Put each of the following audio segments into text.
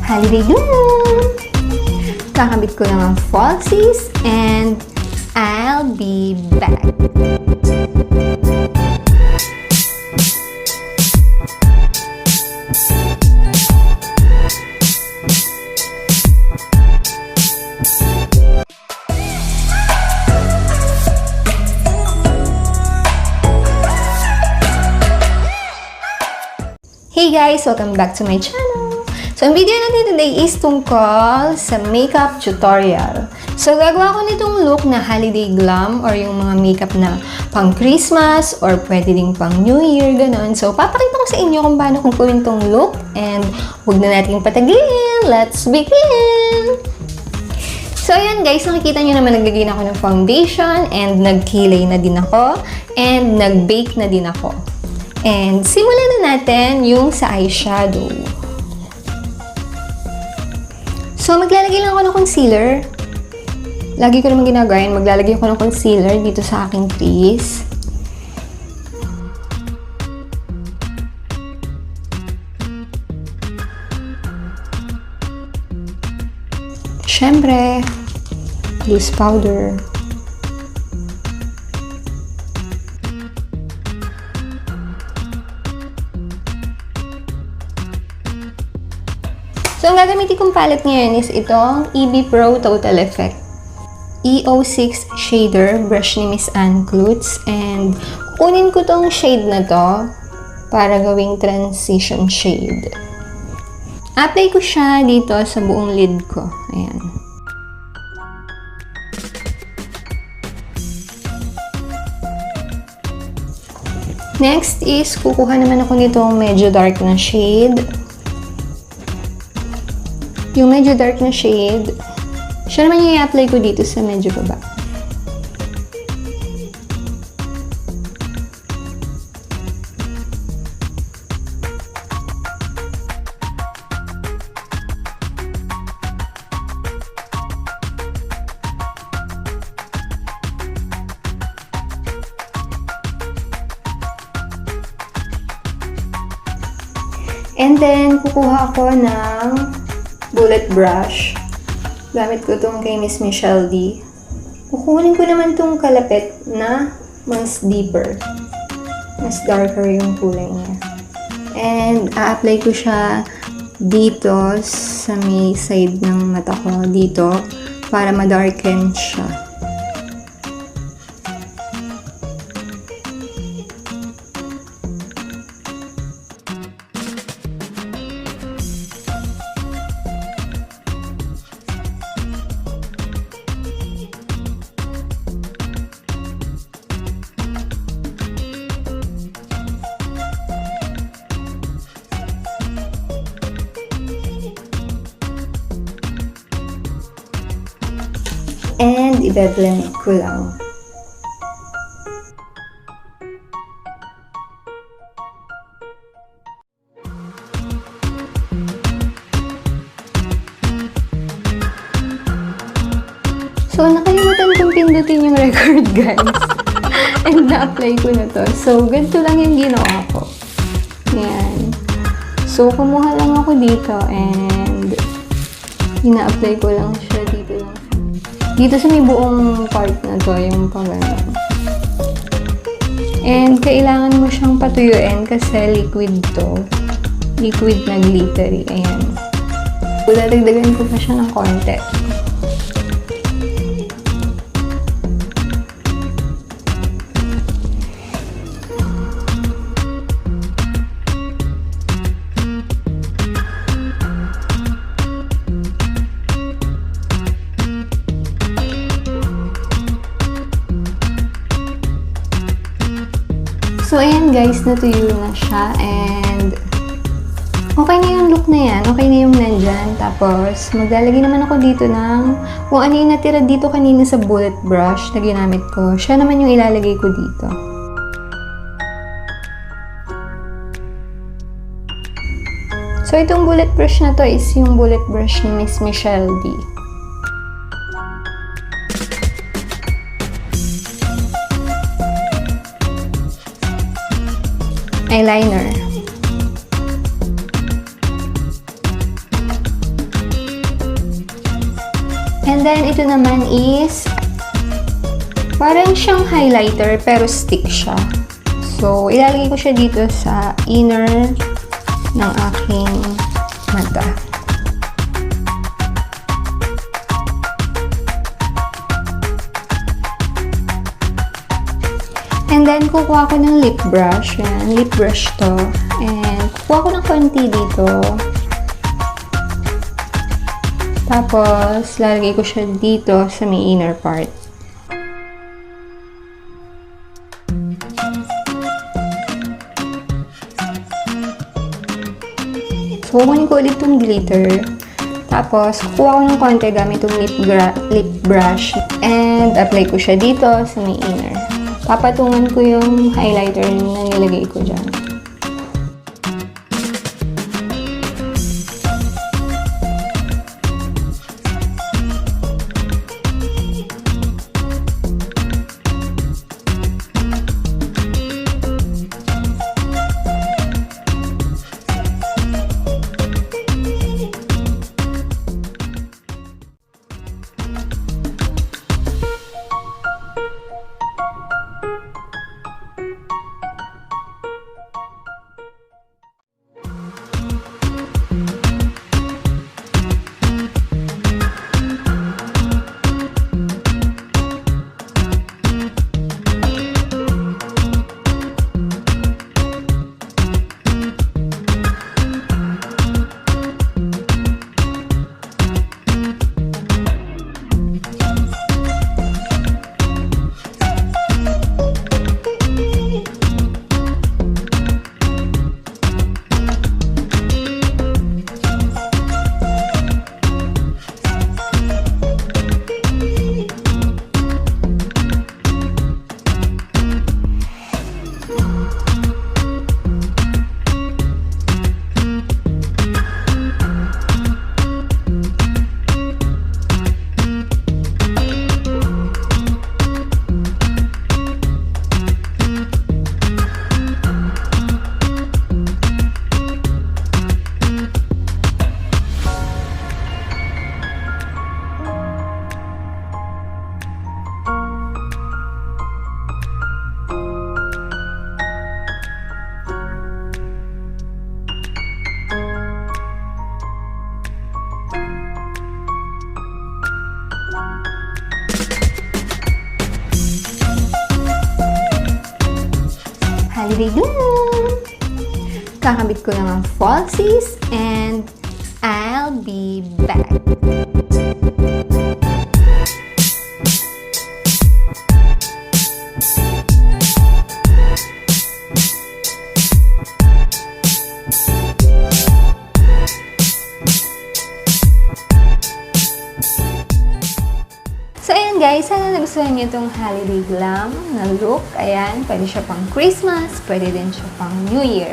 holiday glam! Kakabit ko lang ang falsies and I'll be back. Hey guys! Welcome back to my channel! So, ang video natin today is tungkol sa makeup tutorial. So, gagawa ko nitong look na holiday glam or yung mga makeup na pang Christmas or pwede ding pang New Year, ganun. So, papakita ko sa inyo kung paano kung gawin tong look and huwag na natin patagilin. Let's begin! So, ayan guys, nakikita nyo naman naglagay na ako ng foundation and nagkilay na din ako and nag-bake na din ako. And simulan na natin yung sa eyeshadow. So, maglalagay lang ako ng concealer. Lagi ko naman ginagawa yun. Maglalagay ako ng concealer dito sa aking crease. Siyempre, loose powder. So, ang gagamitin kong palette ngayon is itong EB Pro Total Effect EO6 Shader brush ni Miss Ann Klutz. And kunin ko tong shade na to para gawing transition shade. Apply ko siya dito sa buong lid ko. Ayan. Next is kukuha naman ako nitong medyo dark na shade. Yung medyo dark na shade, siya naman yung i-apply ko dito sa medyo baba. And then, kukuha ako ng bullet brush. Gamit ko itong kay Miss Michelle D. Kukunin ko naman itong kalapit na mas deeper. Mas darker yung kulay niya. And, a-apply ko siya dito sa may side ng mata ko. Dito, para ma-darken siya. And i-blend ko lang. So, nakalimutan kong pindutin yung record, guys. And na-apply ko na to. So, ganito lang yung ginawa ko. Yan. So, kumuha lang ako dito and ina-apply ko lang siya dito lang. Dito sa may buong part na to, yung pagano. And kailangan mo siyang patuyuin kasi liquid to. Liquid na glittery. Ayan. Dadagdagan ko pa siya ng konti. So, ayan guys, natuyo na siya and okay na yung look na yan. Okay na yung nandyan. Tapos, maglalagay naman ako dito ng kung ano yung natira dito kanina sa bullet brush na ginamit ko. Siya naman yung ilalagay ko dito. So, itong bullet brush na to is yung bullet brush ni Miss Michelle D. eyeliner. And then, ito naman is parang siyang highlighter pero stick siya. So, ilalagay ko siya dito sa inner ng aking mata. And then, kukuha ko ng lip brush. Yan, lip brush to. And, kukuha ko ng konti dito. Tapos, lalagay ko siya dito sa may inner part. So, kukunin ko ulit itong glitter. Tapos, kukuha ko ng konti gamit itong lip brush. And, apply ko siya dito sa may inner. Papatungan ko yung highlighter na nilagay ko dyan. Holiday Gloom! Kakabit ko lang ang falsies and I'll be back. So, ayan guys, sana nagustuhan niyo itong holiday glam na look. Ayan, pwede siya pang Christmas, pwede din siya pang New Year.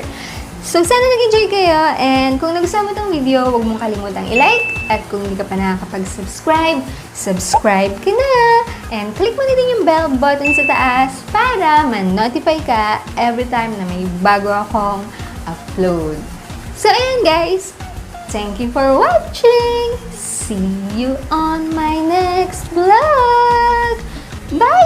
So, sana nag-enjoy kayo. And kung nagustuhan mo itong video, huwag mong kalimutang i-like. At kung hindi ka pa nakakapag-subscribe, subscribe ka na. And click mo na din yung bell button sa taas para ma-notify ka every time na may bago akong upload. So, ayan guys. Thank you for watching. See you on my next vlog. Bye!